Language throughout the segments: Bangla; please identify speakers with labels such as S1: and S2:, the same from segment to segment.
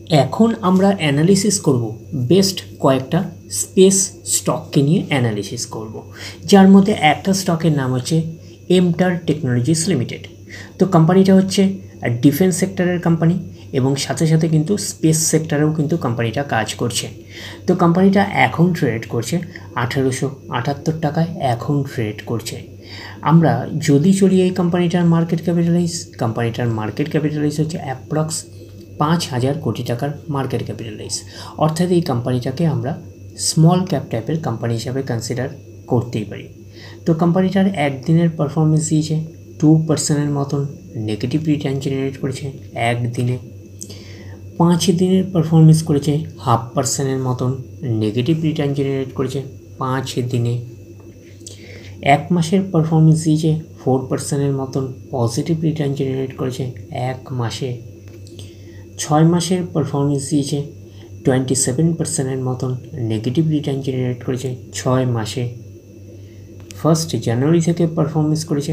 S1: এখন আমরা অ্যানালিসিস করব বেস্ট কয়েকটা স্পেস স্টককে নিয়ে অ্যানালিসিস করব, যার মধ্যে একটা স্টকের নাম হচ্ছে এমটার টেকনোলজিস লিমিটেড। তো কোম্পানিটা হচ্ছে ডিফেন্স সেক্টরের কোম্পানি এবং সাথে সাথে কিন্তু স্পেস সেক্টরেও কিন্তু কোম্পানিটা কাজ করছে। তো কোম্পানিটা এখন ট্রেড করছে 1878 টাকায় এখন ট্রেড করছে। আমরা যদি চলি এই কোম্পানিটার মার্কেট ক্যাপিটালাইজ হচ্ছে অ্যাপ্রক্স 5,000 কোটি টাকার মার্কেট ক্যাপিটালাইজ। অর্থাৎ এই কোম্পানিটাকে আমরা স্মল ক্যাপ টাইপের কোম্পানি হিসাবে কনসিডার করতেই পারি। তো কোম্পানিটার একদিনের পারফরমেন্স দিয়েছে 2% মতন নেগেটিভ রিটার্ন জেনারেট করেছে একদিনে। 5 দিনের পারফরমেন্স করেছে 0.5% মতন নেগেটিভ রিটার্ন জেনারেট করেছে 5 দিনে। 1 মাসের পারফরমেন্স দিয়েছে 4% মতন পজিটিভ রিটার্ন জেনারেট করেছে 1 মাসে। 6 মাসের পারফরমেন্স দিয়েছে 27% মতন নেগেটিভ রিটার্ন জেনারেট করেছে 6 মাসে। 1 জানুয়ারি থেকে পারফরমেন্স করেছে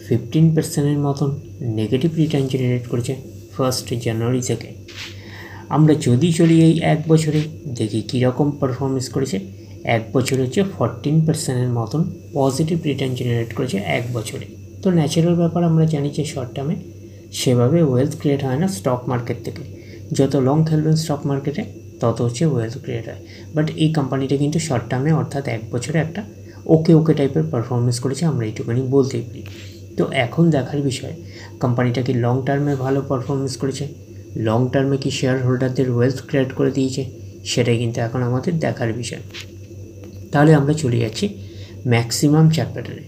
S1: 15% মতন নেগেটিভ রিটার্ন জেনারেট করেছে 1 জানুয়ারি থেকে। আমরা যদি চলি এই 1 বছরে দেখি কীরকম পারফরমেন্স করেছে। 1 বছরে হচ্ছে 14% মতন পজিটিভ রিটার্ন জেনারেট করেছে 1 বছরে। তো ন্যাচারাল ব্যাপার, আমরা জানি যে শর্ট টার্মে সেভাবে ওয়েলথ ক্রিয়েট হয় না স্টক মার্কেট থেকে। যত লং খেলবেন স্টক মার্কেটে তত হচ্ছে ওয়েলথ ক্রিয়েট হয়। বাট এই কোম্পানিটা কিন্তু শর্ট টার্মে অর্থাৎ 1 বছরে একটা ওকে টাইপের পারফরমেন্স করেছে, আমরা এইটুখানি বলতেই পারি। তো এখন দেখার বিষয় কোম্পানিটা কি লং টার্মে ভালো পারফরমেন্স করেছে, লং টার্মে কি শেয়ার হোল্ডারদের ওয়েলথ ক্রিয়েট করে দিয়েছে, সেটাই কিন্তু এখন আমাদের দেখার বিষয়। তাহলে আমরা চলে যাচ্ছি ম্যাক্সিমাম চার্ট প্যাটার্নে।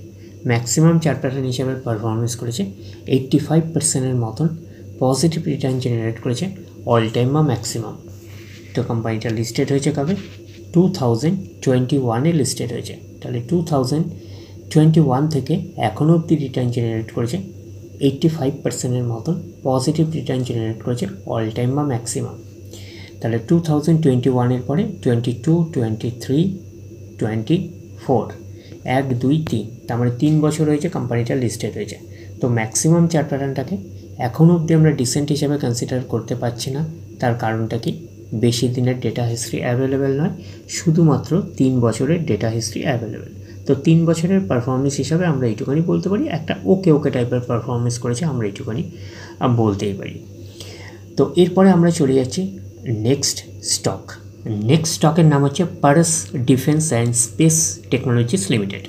S1: ম্যাক্সিমাম চার্ট প্যাটার্ন হিসাবে পারফরমেন্স করেছে 85%-এর মতন পজিটিভ রিটার্ন জেনারেট করেছে অল টাইম বা ম্যাক্সিমাম। তো কোম্পানিটা লিস্টেড হয়েছে কবে? 2021-এ লিস্টেড হয়েছে। তাহলে 2021 থেকে এখনও অবধি রিটার্ন জেনারেট করেছে 85%-এর মতন পজিটিভ রিটার্ন জেনারেট করেছে অল টাইম বা ম্যাক্সিমাম। তাহলে 2021-এর পরে 22, 23, 24, 1, 2, 3, তার মানে 3 বছর হয়েছে কোম্পানিটা লিস্টেড হয়েছে। তো ম্যাক্সিমাম চার্ট প্যাটার্নটাকে এখনও অবধি আমরা ডিসেন্ট হিসাবে কনসিডার করতে পারছি না। তার কারণটা কি? বেশি দিনের ডেটা হিস্ট্রি অ্যাভেলেবেল নয়, শুধুমাত্র 3 বছরের ডেটা হিস্ট্রি অ্যাভেলেবেল। তো 3 বছরের পারফরমেন্স হিসাবে আমরা এইটুখানি বলতে পারি একটা ওকে টাইপের পারফরমেন্স করেছে, আমরা এইটুখানি বলতেই পারি। তো এরপরে আমরা চলে যাচ্ছি নেক্সট স্টকের নাম হচ্ছে পারস defence and space technologies limited.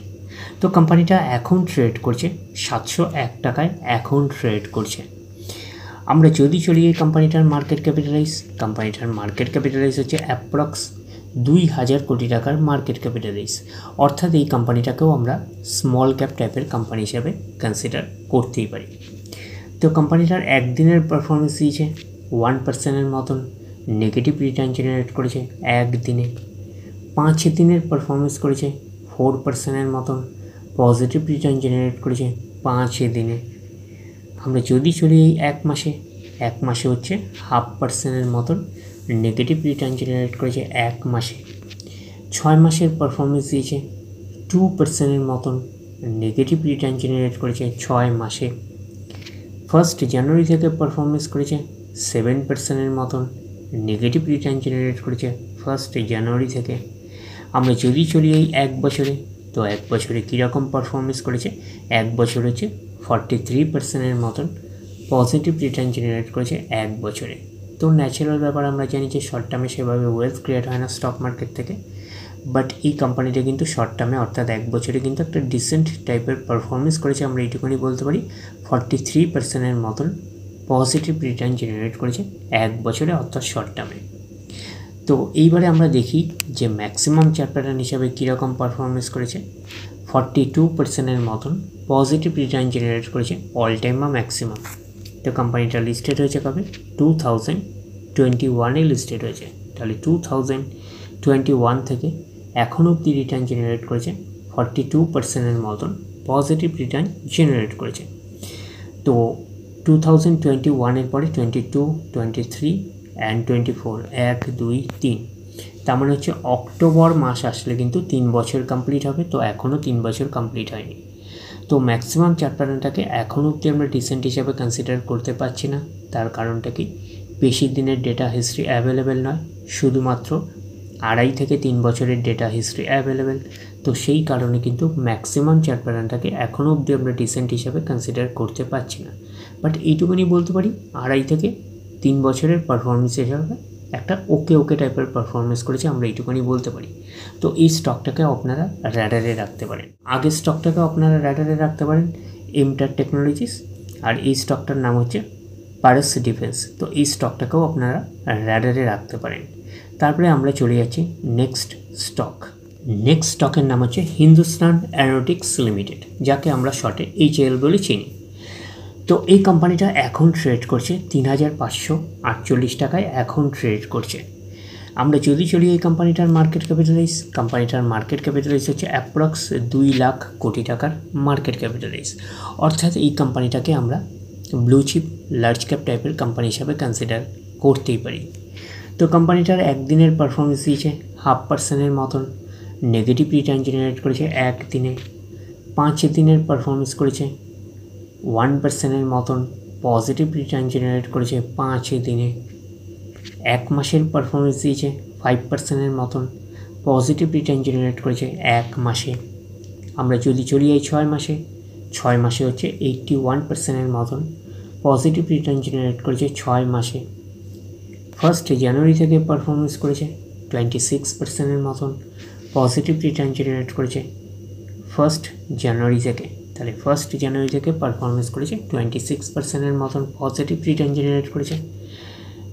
S1: তো কোম্পানিটা এখন ট্রেড করছে 701 টাকায় এখন ট্রেড করছে। আমরা যদি চলি এই কোম্পানিটার মার্কেট ক্যাপিটালাইজ হচ্ছে অ্যাপ্রক্স 2000 কোটি টাকার মার্কেট ক্যাপিটালাইজ। অর্থাৎ এই কোম্পানিটাকেও আমরা স্মল ক্যাপ টাইপের কোম্পানি হিসাবে কনসিডার করতেই পারি। তো কোম্পানিটার একদিনের পারফরমেন্স দিয়েছে 1%-এর মতন নেগেটিভ রিটার্ন জেনারেট করেছে একদিনে। 5 দিনের পারফরমেন্স করেছে 4%-এর মতন পজিটিভ রিটার্ন জেনারেট করেছে 5 দিনে। আমরা যদি চলি এই 1 মাসে হচ্ছে 0.5%-এর মতন নেগেটিভ রিটার্ন জেনারেট করেছে 1 মাসে। 6 মাসের পারফরমেন্স দিয়েছে 2%-এর মতন নেগেটিভ রিটার্ন জেনারেট করেছে 6 মাসে। 1 জানুয়ারি থেকে পারফরমেন্স করেছে 7%-এর মতন নেগেটিভ রিটার্ন জেনারেট করেছে 1 জানুয়ারি থেকে। আমরা যদি চলি এই 1 বছরে, তো 1 বছরে কীরকম পারফরমেন্স করেছে? 1 বছর হচ্ছে 43%-এর মতন পজিটিভ রিটার্ন জেনারেট করেছে 1 বছরে। তো ন্যাচারাল ব্যাপার, আমরা জানি যে শর্ট টার্মে সেভাবে ওয়েলথ ক্রিয়েট হয় না স্টক মার্কেট থেকে। বাট এই কোম্পানিটা কিন্তু শর্ট টার্মে অর্থাৎ 1 বছরে কিন্তু একটা ডিসেন্ট টাইপের পারফরমেন্স করেছে, আমরা এইটুকুনি বলতে পারি। 43%-এর মতন পজিটিভ রিটার্ন জেনারেট করেছে 1 বছরে অর্থাৎ শর্ট টার্মে। তো এইবারে আমরা দেখি যে ম্যাক্সিমাম চার্ট প্যাটার্ন হিসাবে কীরকম পারফরমেন্স করেছে। 42%-এর মতন পজিটিভ রিটার্ন জেনারেট করেছে অল টাইম বা ম্যাক্সিমাম। তো কোম্পানিটা লিস্টেড হয়েছে কবে? 2021-এ লিস্টেড হয়েছে। তাহলে 2021 থেকে এখন অবধি রিটার্ন জেনারেট করেছে 42%-এর মতন পজিটিভ রিটার্ন জেনারেট করেছে। তো 2021-এর পরে 22, 23 অ্যান্ড 24, 1, 2, 3, তার মানে হচ্ছে অক্টোবর মাস আসলে কিন্তু 3 বছর কমপ্লিট হবে। তো এখনও 3 বছর কমপ্লিট হয়নি। তো ম্যাক্সিমাম চার্ট প্যাটার্নটাকে এখনও অবধি আমরা ডিসেন্ট হিসাবে কনসিডার করতে পারছি না। তার কারণটা কি? বেশি দিনের ডেটা হিস্ট্রি অ্যাভেলেবেল নয়, শুধুমাত্র 2.5 থেকে 3 বছরের ডেটা হিস্ট্রি অ্যাভেলেবেল। তো সেই কারণে কিন্তু ম্যাক্সিমাম চার্ট প্যাটার্নটাকে এখনও অবধি আমরা ডিসেন্ট হিসাবে কনসিডার করতে পারছি না। বাট এইটুকুনি বলতে পারি 2.5 থেকে 3 বছরের পারফরমেন্স হিসাবে একটা ওকে টাইপের পারফরমেন্স করেছে, আমরা এইটুকুনি বলতে পারি। তো এই স্টকটাকে আপনারা র্যাডারে রাখতে পারেন। আগের স্টকটাকে আপনারা র্যাডারে রাখতে পারেন এমটার টেকনোলজিস, আর এই স্টকটার নাম হচ্ছে পারস ডিফেন্স। তো এই স্টকটাকেও আপনারা র্যাডারে রাখতে পারেন। তারপরে আমরা চলে যাচ্ছি নেক্সট স্টক। নেক্সট স্টকের নাম হচ্ছে হিন্দুস্তান অ্যারোনটিক্স লিমিটেড, যাকে আমরা শর্টে HAL বলে চিনি। তো এই কোম্পানিটা এখন ট্রেড করছে 3,548 টাকায় এখন ট্রেড করছে। আমরা যদি চলি এই কোম্পানিটার মার্কেট ক্যাপিটালাইজ হচ্ছে অ্যাপ্রক্স 2 লাখ কোটি টাকার মার্কেট ক্যাপিটালাইজ। অর্থাৎ এই কোম্পানিটাকে আমরা ব্লু চিপ লার্জ ক্যাপ টাইপের কোম্পানি হিসাবে কনসিডার করতেই পারি। তো কোম্পানিটার একদিনের পারফরমেন্স দিয়েছে 0.5% মতন, নেগেটিভ রিটার্ন জেনারেট করেছে একদিনে। 5 দিনের পারফরমেন্স করেছে 1% মতন, পজিটিভ রিটার্ন জেনারেট করেছে 5 দিনে। 1 মাসের পারফরমেন্স দিয়েছে 5% মতন, পজিটিভ রিটার্ন জেনারেট করেছে 1 মাসে। আমরা যদি চলি এই 6 মাসে হচ্ছে 81% মতন, পজিটিভ রিটার্ন জেনারেট করেছে 6 মাসে। 1 জানুয়ারি থেকে পারফরমেন্স করেছে 26% মতন, পজিটিভ রিটার্ন জেনারেট করেছে 1 জানুয়ারি থেকে। তাহলে 1 জানুয়ারি থেকে পারফরমেন্স করেছে 26% মতন, পজিটিভ রিটার্ন জেনারেট করেছে।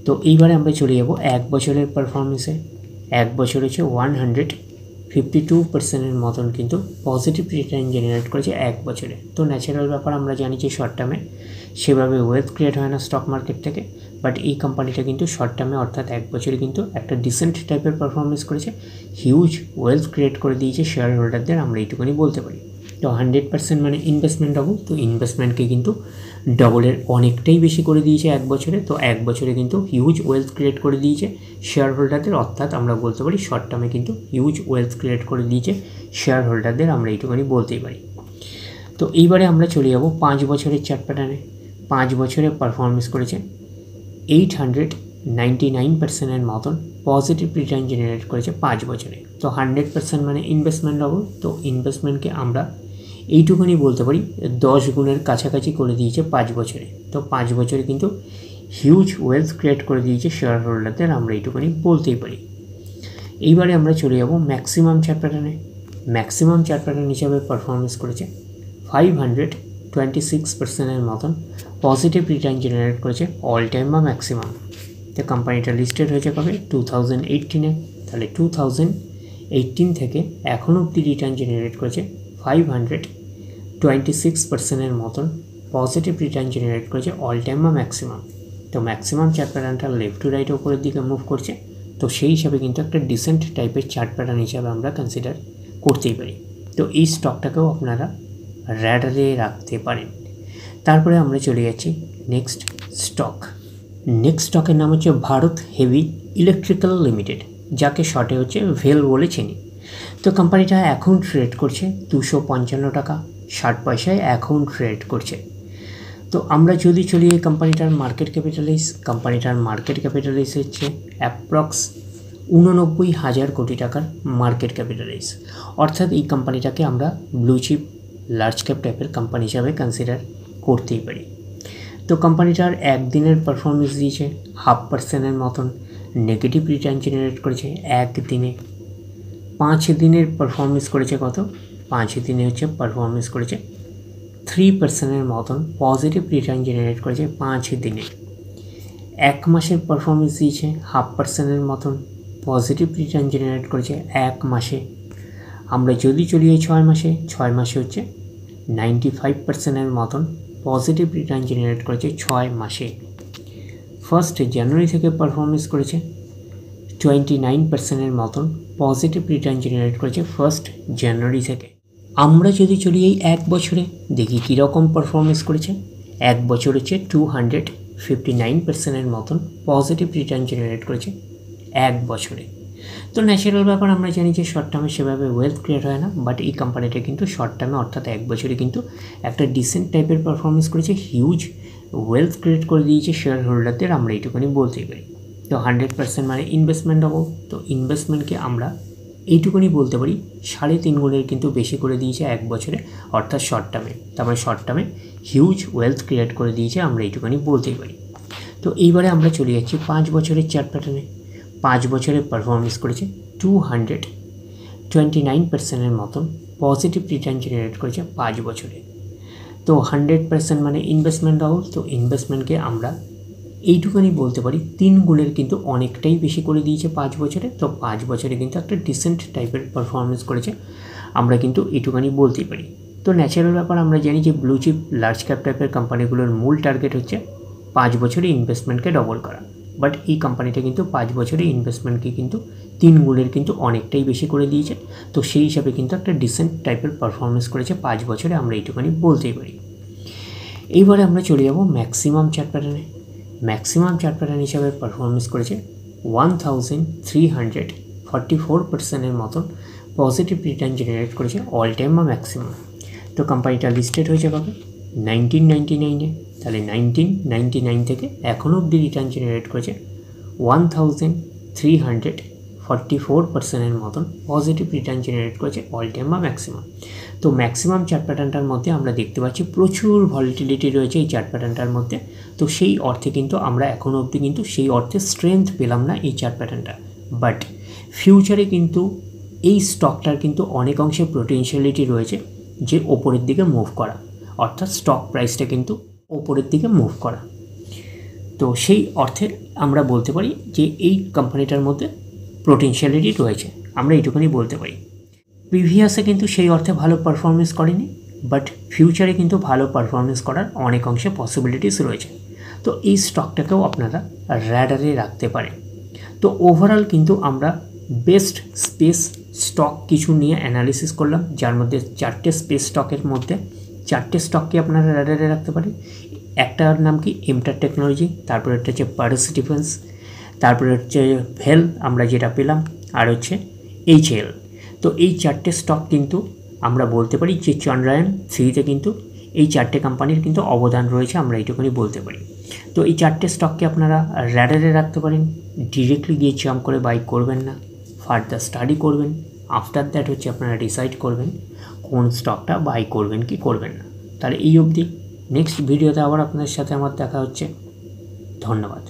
S1: তো এইবারে আমরা চলে যাব 1 বছরের পারফরমেন্সে। 1 বছর হচ্ছে 152% মতন কিন্তু পজিটিভ রিটার্ন জেনারেট করেছে 1 বছরে। তো ন্যাচারাল ব্যাপার, আমরা জানি যে শর্ট টার্মে সেভাবে ওয়েলথ ক্রিয়েট হয় না স্টক মার্কেট থেকে, বাট এই কোম্পানিটা কিন্তু শর্ট টার্মে অর্থাৎ 1 বছরে কিন্তু একটা ডিসেন্ট টাইপের পারফরমেন্স করেছে, হিউজ ওয়েলথ ক্রিয়েট করে দিয়েছে শেয়ার হোল্ডারদের, আমরা এইটুকুনি বলতে পারি। তো 100% মানে ইনভেস্টমেন্ট ডবল, তো ইনভেস্টমেন্টকে কিন্তু ডবলের অনেকটাই বেশি করে দিয়েছে 1 বছরে। তো 1 বছরে কিন্তু হিউজ ওয়েলথ ক্রিয়েট করে দিয়েছে শেয়ার হোল্ডারদের, অর্থাৎ আমরা বলতে পারি শর্ট টার্মে কিন্তু হিউজ ওয়েলথ ক্রিয়েট করে দিয়েছে শেয়ার হোল্ডারদের, আমরা এইটুকুনি বলতেই পারি। তো এইবারে আমরা চলে যাব 5 বছরের চার্ট প্যাটার্নে। 5 বছরে পারফরমেন্স করেছে 899% মতন, পজিটিভ রিটার্ন জেনারেট করেছে 5 বছরে। তো 100% মানে ইনভেস্টমেন্ট ডবল, তো ইনভেস্টমেন্টকে আমরা এইটুকুনি বলতে পারি 10 গুণের কাছাকাছি করে দিয়েছে 5 বছরে। তো 5 বছরে কিন্তু হিউজ ওয়েলথ ক্রিয়েট করে দিয়েছে শেয়ার হোল্ডারদের, আমরা এইটুকুনি বলতেই পারি। এইবারে আমরা চলে যাব ম্যাক্সিমাম চার্ট প্যাটার্নে। ম্যাক্সিমাম চার্ট প্যাটার্ন হিসাবে পারফরমেন্স করেছে 526% মতন, পজিটিভ রিটার্ন জেনারেট করেছে অল টাইম বা ম্যাক্সিমাম। তো কোম্পানিটা লিস্টেড হয়েছে কবে? 2018-এ। তাহলে 2018 থেকে এখন অবধি রিটার্ন জেনারেট করেছে 526% মতন, পজিটিভ রিটার্ন জেনারেট করেছে অল টাইম বা ম্যাক্সিমাম। তো ম্যাক্সিমাম চার্ট প্যাটার্নটা লেফট টু রাইট উপরের দিকে মুভ করছে, তো সেই হিসাবে কিন্তু একটা ডিসেন্ট টাইপের চার্ট প্যাটার্ন হিসাবে আমরা কনসিডার করতেই পারি। তো এই স্টকটাকেও আপনারা র্যাডারে রাখতে পারেন। তারপরে আমরা চলে যাচ্ছি নেক্সট স্টক। নেক্সট স্টকের নাম হচ্ছে ভারত হেভি ইলেকট্রিক্যাল লিমিটেড, যাকে শর্টে হচ্ছে ভেল বলে চিনি। তো কোম্পানিটা এখন ট্রেড করছে 255 টাকা 60 পয়সায় এখন ট্রেড করছে। তো আমরা যদি চলি এই কোম্পানিটার মার্কেট ক্যাপিটালাইজ হচ্ছে অ্যাপ্রক্স 89,000 কোটি টাকার মার্কেট ক্যাপিটালাইজ। অর্থাৎ এই কোম্পানিটাকে আমরা ব্লু চিপ লার্জ ক্যাপ টাইপের কোম্পানি হিসাবে কনসিডার করতেই পারি। তো কোম্পানিটার একদিনের পারফরমেন্স দিয়েছে 0.5% মতন, নেগেটিভ রিটার্ন জেনারেট করেছে একদিনে। 5 দিনের পারফরমেন্স করেছে কত? 5 দিনে হচ্ছে পারফরমেন্স করেছে 3% মতন, পজিটিভ রিটার্ন জেনারেট করেছে 5 দিনে। 1 মাসের পারফরমেন্স দিয়েছে 0.5% মতন, পজিটিভ রিটার্ন জেনারেট করেছে 1 মাসে। আমরা যদি চলি এই 6 মাসে হচ্ছে 95% মতন, পজিটিভ রিটার্ন জেনারেট করেছে 6 মাসে। 1 জানুয়ারি থেকে পারফরমেন্স করেছে 29% মতন, পজিটিভ রিটার্ন জেনারেট করেছে 1 জানুয়ারি থেকে। আমরা যদি চলি এই 1 বছরে, দেখি কীরকম পারফরমেন্স করেছে। 1 বছর হচ্ছে 259% মতন, পজিটিভ রিটার্ন জেনারেট করেছে 1 বছরে। তো ন্যাচারাল ব্যাপার, আমরা জানি যে শর্ট টার্মে সেভাবে ওয়েলথ ক্রিয়েট হয় না, বাট এই কোম্পানিটা কিন্তু শর্ট টার্মে অর্থাৎ 1 বছরে কিন্তু একটা ডিসেন্ট টাইপের পারফরমেন্স করেছে, হিউজ ওয়েলথ ক্রিয়েট করে দিয়েছে শেয়ার হোল্ডারদের, আমরা এইটুকুনি বলতেই পারি। তো 100% মানে ইনভেস্টমেন্ট হবো, তো ইনভেস্টমেন্টকে আমরা এইটুকুনি বলতে পারি 3.5 গুণের কিন্তু বেশি করে দিয়েছে 1 বছরে, অর্থাৎ শর্ট টার্মে। তার মানে শর্ট টার্মে হিউজ ওয়েলথ ক্রিয়েট করে দিয়েছে, আমরা এইটুকুনি বলতেই পারি। তো এইবারে আমরা চলে যাচ্ছি 5 বছরের চার্ট প্যাটার্নে। 5 বছরে পারফরমেন্স করেছে 229%-এর মতন পজিটিভ রিটার্ন জেনারেট করেছে 5 বছরে। তো 100% মানে ইনভেস্টমেন্ট হবো, তো ইনভেস্টমেন্টকে আমরা এইটুকুনি বলতে পারি 3 গুণের কিন্তু অনেকটাই বেশি করে দিয়েছে 5 বছরে। তো 5 বছরে কিন্তু একটা ডিসেন্ট টাইপের পারফরমেন্স করেছে, আমরা কিন্তু এইটুকুনি বলতেই পারি। তো ন্যাচারাল ব্যাপার, আমরা জানি যে ব্লু চিপ লার্জ ক্যাপ টাইপের কোম্পানিগুলোর মূল টার্গেট হচ্ছে 5 বছরে ইনভেস্টমেন্টকে ডবল করা, বাট এই কোম্পানিটা কিন্তু 5 বছরে ইনভেস্টমেন্টকে কিন্তু 3 গুণের কিন্তু অনেকটাই বেশি করে দিয়েছে। তো সেই হিসাবে কিন্তু একটা ডিসেন্ট টাইপের পারফরমেন্স করেছে 5 বছরে, আমরা এইটুকুনি বলতেই পারি। এইবারে আমরা চলে যাব ম্যাক্সিমাম চার্ট প্যাটার্নে। ম্যাক্সিমাম চার্ট প্যাটার্ন হিসাবে পারফরমেন্স করেছে 1344%-এর মতন পজিটিভ রিটার্ন জেনারেট করেছে অল টাইম বা ম্যাক্সিমাম। তো কোম্পানিটা লিস্টেড হয়েছে কবে? 1999-এ। তাহলে 1999 থেকে এখনও অবধি রিটার্ন জেনারেট করেছে 1344%-এর মতন পজিটিভ রিটার্ন জেনারেট করেছে অল টাইম বা ম্যাক্সিমাম। তো ম্যাক্সিমাম চার্ট প্যাটার্নটার মধ্যে আমরা দেখতে পাচ্ছি প্রচুর ভলিটিলিটি রয়েছে এই চার্ট প্যাটার্নটার মধ্যে। তো সেই অর্থে কিন্তু আমরা এখনও অবধি কিন্তু সেই অর্থে স্ট্রেংথ পেলাম না এই চার্ট প্যাটার্নটা, বাট ফিউচারে কিন্তু এই স্টকটার কিন্তু অনেক অংশে পোটেনশিয়ালিটি রয়েছে যে ওপরের দিকে মুভ করা, অর্থাৎ স্টক প্রাইসটা কিন্তু ওপরের দিকে মুভ করা। তো সেই অর্থে আমরা বলতে পারি যে এই কোম্পানিটার মধ্যে পোটেনশিয়ালিটি রয়েছে, আমরা এইটুকুনি বলতে পারি। প্রিভিয়াসে কিন্তু সেই অর্থে ভালো পারফরমেন্স করেনি, বাট ফিউচারে কিন্তু ভালো পারফরমেন্স করার অনেক অংশে পসিবিলিটিস রয়েছে। তো এই স্টকটাকেও আপনারা র্যাডারে রাখতে পারেন। তো ওভারঅল কিন্তু আমরা বেস্ট স্পেস স্টক কিছু নিয়ে অ্যানালিসিস করলাম, যার মধ্যে 4টে স্পেস স্টকের মধ্যে 4টে স্টককে আপনারা র্যাডারে রাখতে পারেন। একটার নাম কি এমটার টেকনোলজি, তারপরে একটা হচ্ছে পারস ডিফেন্স, তারপরে হচ্ছে ভেল আমরা যেটা পেলাম, আর হচ্ছে HL। তো এই 4টে স্টক কিন্তু আমরা বলতে পারি যে চন্দ্রায়ন 3-তে কিন্তু এই 4টে কোম্পানির কিন্তু অবদান রয়েছে, আমরা এইটুকুনি বলতে পারি। তো এই 4টে স্টককে আপনারা র্যাডারে রাখতে পারেন, ডিরেক্টলি গিয়ে জাম্প করে বাই করবেন না, ফার্দার স্টাডি করবেন। আফটার দ্যাট হচ্ছে আপনারা ডিসাইড করবেন কোন স্টকটা বাই করবেন কি করবেন না। তাহলে এই অবধি, নেক্সট ভিডিওতে আবার আপনাদের সাথে আমার দেখা হচ্ছে। ধন্যবাদ।